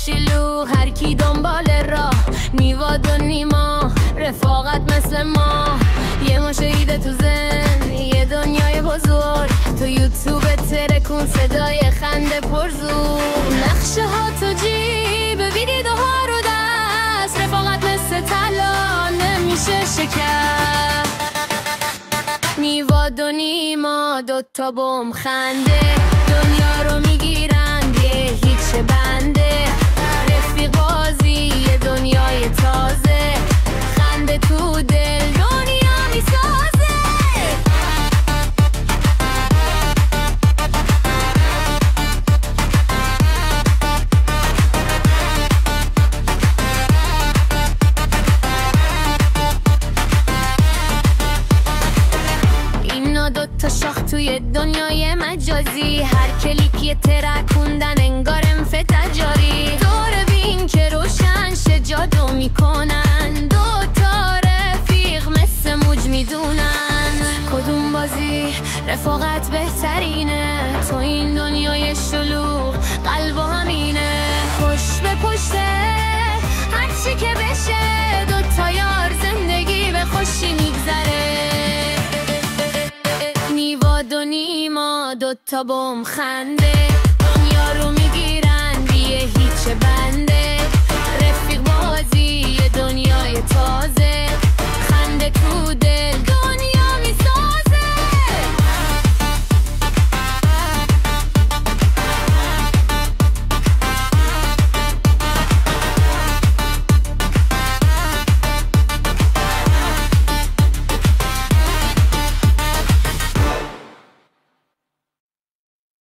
شیلو هر کی دنبال راه، میواد و نیما رفاقت مثل ما، یه ماشه ایده تو زن، یه دنیای بزرگ تو یوتیوب ترکون، صدای خنده پرزور، نقشه ها تو جیب ویدیو ها رو دست، رفاقت مثل طلا نمیشه شکست. میواد و نیما دوتا بم خنده، دنیا رو میگیرن یه هیچ بنده، رفیق بازی یه دنیای تازه، خنده تو دل دنیا میسازه. اینا دوتا شاخ توی دنیای مجازی، هر کلیک یه ترکوندن انگار انف تجاری، دور بین که روشن شه جادو میکنن، دوتا رفیق مثل موج میدونن کدوم بازی رفاقت بهترینه، تو این دنیای شلوغ قلب و همینه، پشت به پشته هرچی که بشه، دوتا یار زندگی به خوشی میگذره. میواد و نیما دوتا بم خنده، دنیا رو میگیرن بیه هیچ بنده، رفیق بازی یه دنیای تازه، خنده تو